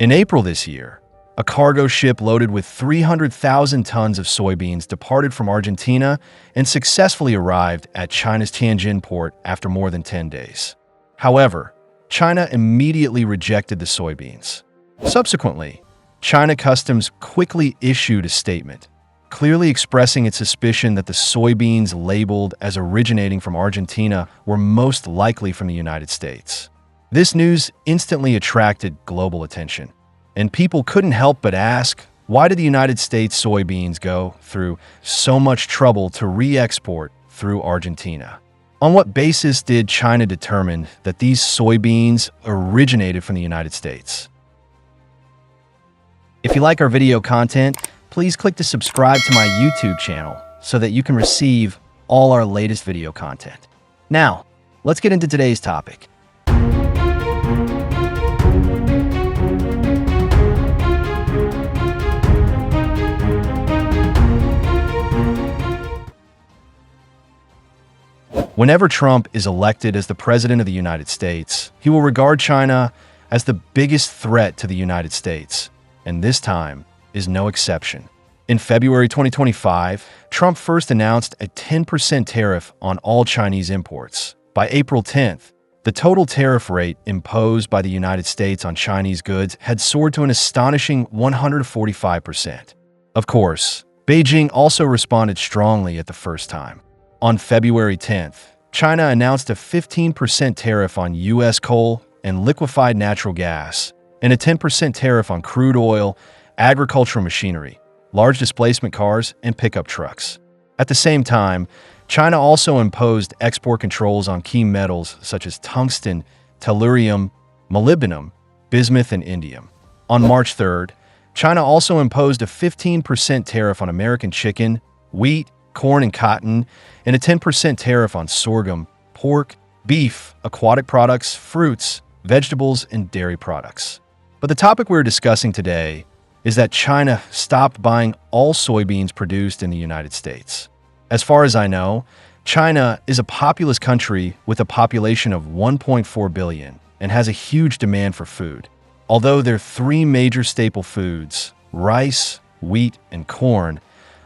In April this year, a cargo ship loaded with 300,000 tons of soybeans departed from Argentina and successfully arrived at China's Tianjin port after more than 10 days. However, China immediately rejected the soybeans. Subsequently, China Customs quickly issued a statement, clearly expressing its suspicion that the soybeans labeled as originating from Argentina were most likely from the United States. This news instantly attracted global attention, and people couldn't help but ask, why did the United States soybeans go through so much trouble to re-export through Argentina? On what basis did China determine that these soybeans originated from the United States? If you like our video content, please click to subscribe to my YouTube channel so that you can receive all our latest video content. Now, let's get into today's topic. Whenever Trump is elected as the President of the United States, he will regard China as the biggest threat to the United States, and this time is no exception. In February 2025, Trump first announced a 10% tariff on all Chinese imports. By April 10th, the total tariff rate imposed by the United States on Chinese goods had soared to an astonishing 145%. Of course, Beijing also responded strongly at the first time. On February 10th, China announced a 15% tariff on U.S. coal and liquefied natural gas, and a 10% tariff on crude oil, agricultural machinery, large displacement cars, and pickup trucks. At the same time, China also imposed export controls on key metals such as tungsten, tellurium, molybdenum, bismuth, and indium. On March 3rd, China also imposed a 15% tariff on American chicken, wheat, corn, and cotton, and a 10% tariff on sorghum, pork, beef, aquatic products, fruits, vegetables, and dairy products. But the topic we're discussing today is that China stopped buying all soybeans produced in the United States. As far as I know, China is a populous country with a population of 1.4 billion and has a huge demand for food. Although their three major staple foods, rice, wheat, and corn,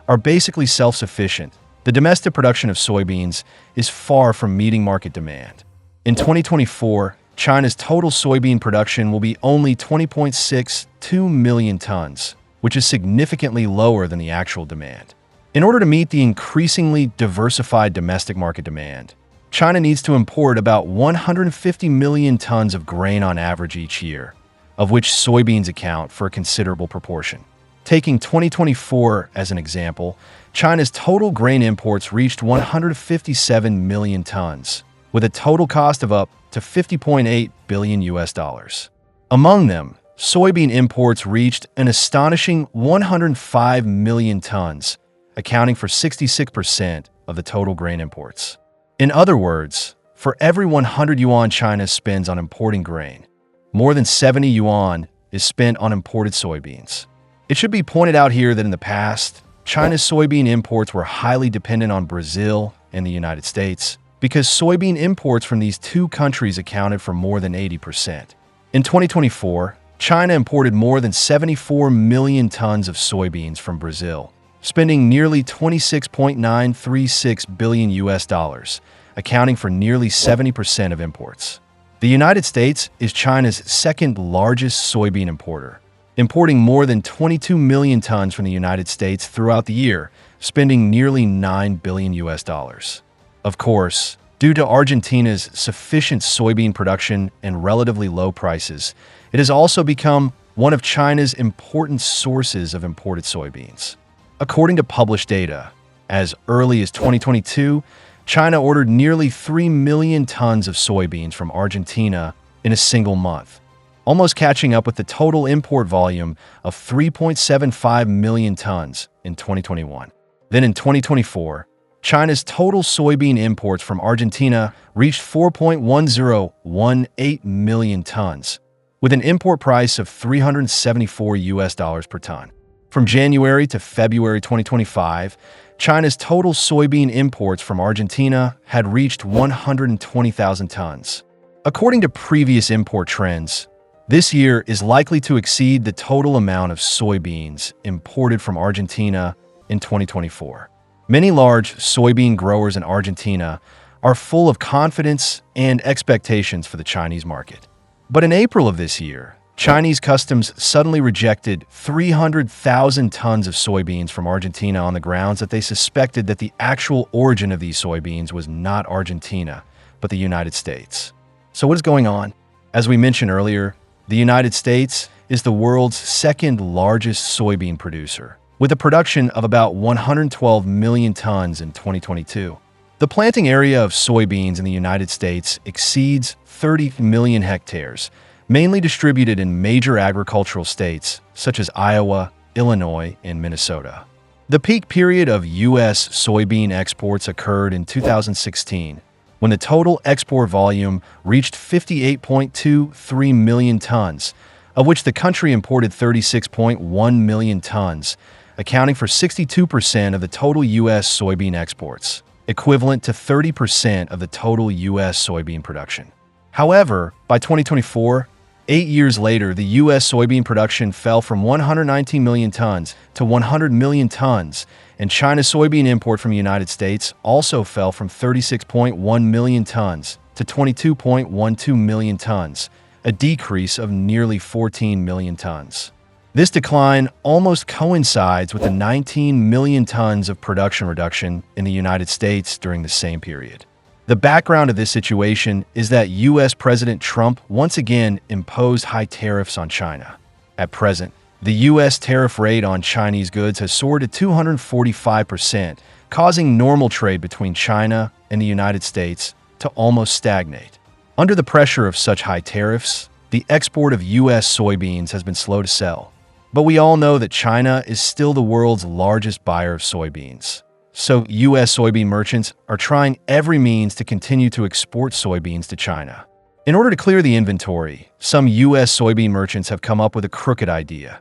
are basically self-sufficient, the domestic production of soybeans is far from meeting market demand. In 2024, China's total soybean production will be only 20.62 million tons, which is significantly lower than the actual demand. In order to meet the increasingly diversified domestic market demand, China needs to import about 150 million tons of grain on average each year, of which soybeans account for a considerable proportion. Taking 2024 as an example, China's total grain imports reached 157 million tons, with a total cost of up to $50.8 billion US. Among them, soybean imports reached an astonishing 105 million tons, accounting for 66% of the total grain imports. In other words, for every 100 yuan China spends on importing grain, more than 70 yuan is spent on imported soybeans. It should be pointed out here that in the past, China's soybean imports were highly dependent on Brazil and the United States, because soybean imports from these two countries accounted for more than 80%. In 2024, China imported more than 74 million tons of soybeans from Brazil, spending nearly 26.936 billion US, accounting for nearly 70% of imports. The United States is China's second largest soybean importer, importing more than 22 million tons from the United States throughout the year, spending nearly $9 billion US. Of course, due to Argentina's sufficient soybean production and relatively low prices, it has also become one of China's important sources of imported soybeans. According to published data, as early as 2022, China ordered nearly 3 million tons of soybeans from Argentina in a single month, almost catching up with the total import volume of 3.75 million tons in 2021. Then in 2024, China's total soybean imports from Argentina reached 4.1018 million tons, with an import price of $374 per ton. From January to February 2025, China's total soybean imports from Argentina had reached 120,000 tons. According to previous import trends, This year is likely to exceed the total amount of soybeans imported from Argentina in 2024. Many large soybean growers in Argentina are full of confidence and expectations for the Chinese market. But in April of this year, Chinese customs suddenly rejected 300,000 tons of soybeans from Argentina on the grounds that they suspected that the actual origin of these soybeans was not Argentina, but the United States. So what is going on? As we mentioned earlier, the United States is the world's second largest soybean producer, with a production of about 112 million tons in 2022. The planting area of soybeans in the United States exceeds 30 million hectares, mainly distributed in major agricultural states such as Iowa, Illinois, and Minnesota. The peak period of U.S. soybean exports occurred in 2016, when the total export volume reached 58.23 million tons, of which the country imported 36.1 million tons, accounting for 62% of the total U.S. soybean exports, equivalent to 30% of the total U.S. soybean production. However, by 2024, 8 years later, the U.S. soybean production fell from 119 million tons to 100 million tons, and China's soybean import from the United States also fell from 36.1 million tons to 22.12 million tons, a decrease of nearly 14 million tons. This decline almost coincides with the 19 million tons of production reduction in the United States during the same period. The background of this situation is that U.S. President Trump once again imposed high tariffs on China. At present, the U.S. tariff rate on Chinese goods has soared to 245%, causing normal trade between China and the United States to almost stagnate. Under the pressure of such high tariffs, the export of U.S. soybeans has been slow to sell. But we all know that China is still the world's largest buyer of soybeans. So U.S. soybean merchants are trying every means to continue to export soybeans to China. In order to clear the inventory, some U.S. soybean merchants have come up with a crooked idea.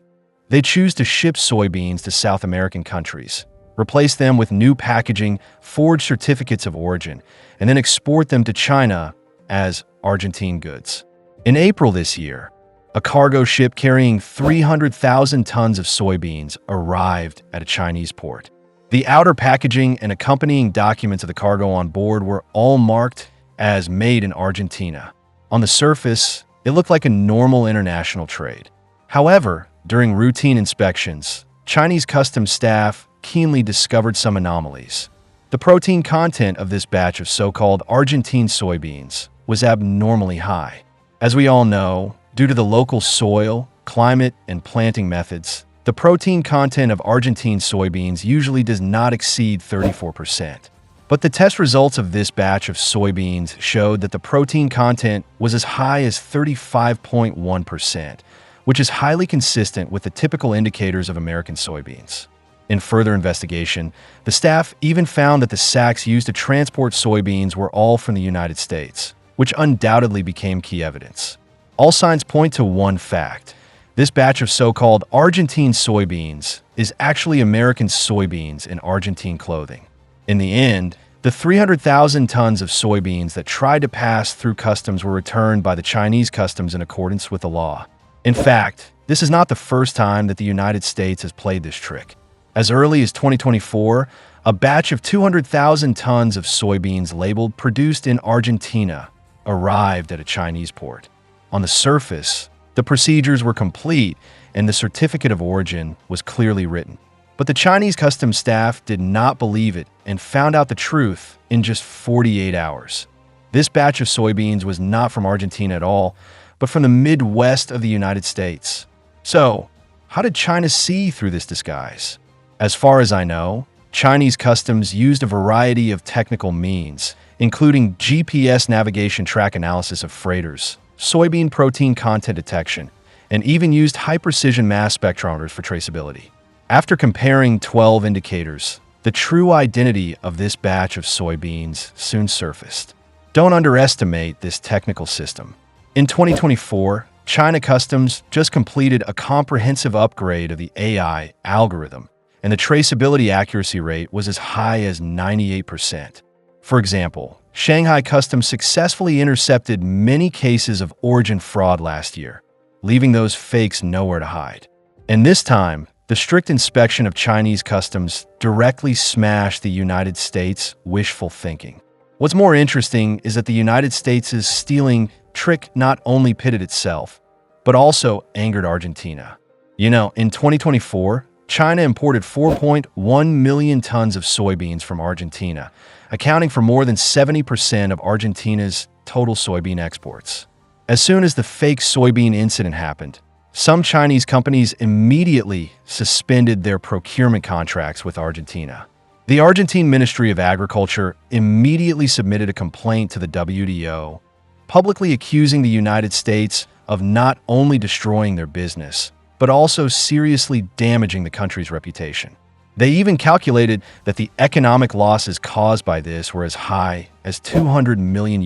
They choose to ship soybeans to South American countries, replace them with new packaging, forged certificates of origin, and then export them to China as Argentine goods. In April this year, a cargo ship carrying 300,000 tons of soybeans arrived at a Chinese port. The outer packaging and accompanying documents of the cargo on board were all marked as made in Argentina. On the surface, it looked like a normal international trade. However, during routine inspections, Chinese customs staff keenly discovered some anomalies. The protein content of this batch of so-called Argentine soybeans was abnormally high. As we all know, due to the local soil, climate, and planting methods, the protein content of Argentine soybeans usually does not exceed 34%. But the test results of this batch of soybeans showed that the protein content was as high as 35.1%, which is highly consistent with the typical indicators of American soybeans. In further investigation, the staff even found that the sacks used to transport soybeans were all from the United States, which undoubtedly became key evidence. All signs point to one fact. This batch of so-called Argentine soybeans is actually American soybeans in Argentine clothing. In the end, the 300,000 tons of soybeans that tried to pass through customs were returned by the Chinese customs in accordance with the law. In fact, this is not the first time that the United States has played this trick. As early as 2024, a batch of 200,000 tons of soybeans labeled "produced in Argentina" arrived at a Chinese port. On the surface, the procedures were complete and the certificate of origin was clearly written. But the Chinese customs staff did not believe it and found out the truth in just 48 hours. This batch of soybeans was not from Argentina at all, but from the Midwest of the United States. So, how did China see through this disguise? As far as I know, Chinese customs used a variety of technical means, including GPS navigation track analysis of freighters, soybean protein content detection, and even used high-precision mass spectrometers for traceability. After comparing 12 indicators, the true identity of this batch of soybeans soon surfaced. Don't underestimate this technical system. In 2024, China Customs just completed a comprehensive upgrade of the AI algorithm, and the traceability accuracy rate was as high as 98%. For example, Shanghai Customs successfully intercepted many cases of origin fraud last year. leaving those fakes nowhere to hide. And this time, the strict inspection of Chinese customs directly smashed the United States' wishful thinking. What's more interesting is that the United States' stealing trick not only pitted itself, but also angered Argentina. In 2024, China imported 4.1 million tons of soybeans from Argentina, accounting for more than 70% of Argentina's total soybean exports. As soon as the fake soybean incident happened, some Chinese companies immediately suspended their procurement contracts with Argentina. The Argentine Ministry of Agriculture immediately submitted a complaint to the WTO, publicly accusing the United States of not only destroying their business, but also seriously damaging the country's reputation. They even calculated that the economic losses caused by this were as high as $200 million.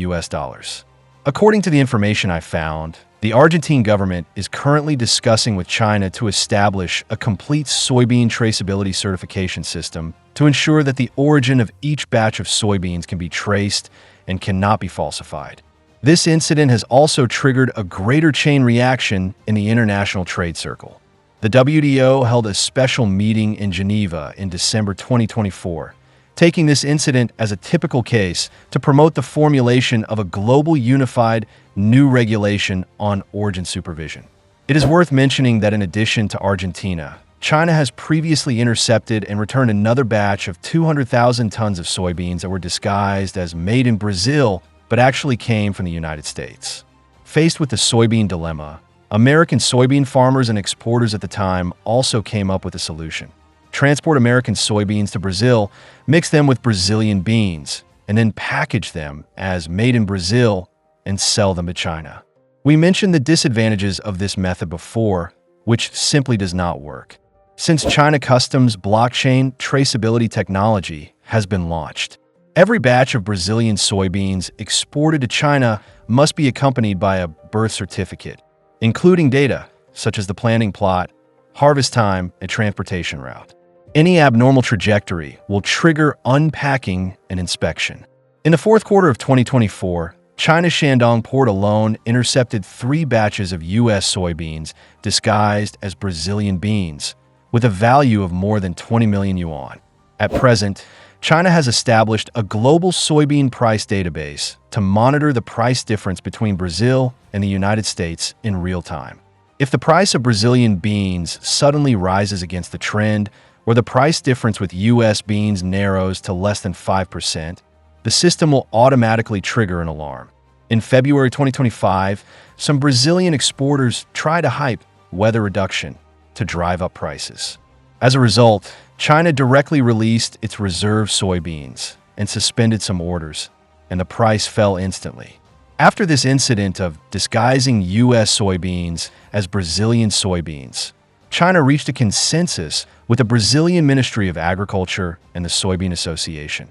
According to the information I found, the Argentine government is currently discussing with China to establish a complete soybean traceability certification system to ensure that the origin of each batch of soybeans can be traced and cannot be falsified. This incident has also triggered a greater chain reaction in the international trade circle. The WTO held a special meeting in Geneva in December 2024, taking this incident as a typical case to promote the formulation of a global unified new regulation on origin supervision. It is worth mentioning that in addition to Argentina, China has previously intercepted and returned another batch of 200,000 tons of soybeans that were disguised as made in Brazil but actually came from the United States. Faced with the soybean dilemma, American soybean farmers and exporters at the time also came up with a solution. Transport American soybeans to Brazil, mix them with Brazilian beans, and then package them as made in Brazil and sell them to China. We mentioned the disadvantages of this method before, which simply does not work. Since China Customs blockchain traceability technology has been launched, every batch of Brazilian soybeans exported to China must be accompanied by a birth certificate, including data such as the planting plot, harvest time, and transportation route. Any abnormal trajectory will trigger unpacking and inspection. In the fourth quarter of 2024, China's Shandong port alone intercepted 3 batches of U.S. soybeans disguised as Brazilian beans, with a value of more than 20 million yuan. At present, China has established a global soybean price database to monitor the price difference between Brazil and the United States in real time. If the price of Brazilian beans suddenly rises against the trend, or the price difference with U.S. beans narrows to less than 5%, the system will automatically trigger an alarm. In February 2025, some Brazilian exporters tried to hype weather reduction to drive up prices. As a result, China directly released its reserve soybeans and suspended some orders, and the price fell instantly. After this incident of disguising U.S. soybeans as Brazilian soybeans, China reached a consensus with the Brazilian Ministry of Agriculture and the Soybean Association.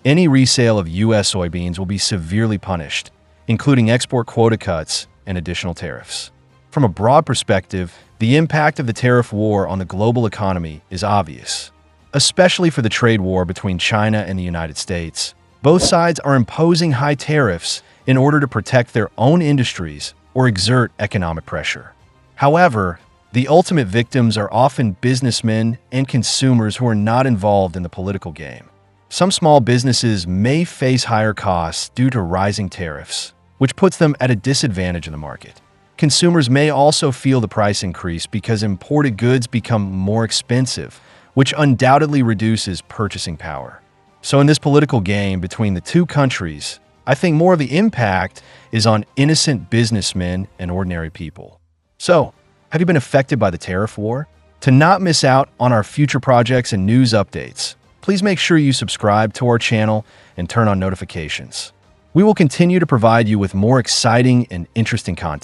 Any resale of U.S. soybeans will be severely punished, including export quota cuts and additional tariffs. From a broad perspective, the impact of the tariff war on the global economy is obvious, especially for the trade war between China and the United States. Both sides are imposing high tariffs in order to protect their own industries or exert economic pressure. However, the ultimate victims are often businessmen and consumers who are not involved in the political game. Some small businesses may face higher costs due to rising tariffs, which puts them at a disadvantage in the market. Consumers may also feel the price increase because imported goods become more expensive, which undoubtedly reduces purchasing power. So in this political game between the two countries, I think more of the impact is on innocent businessmen and ordinary people. So, have you been affected by the tariff war? To not miss out on our future projects and news updates, please make sure you subscribe to our channel and turn on notifications. We will continue to provide you with more exciting and interesting content.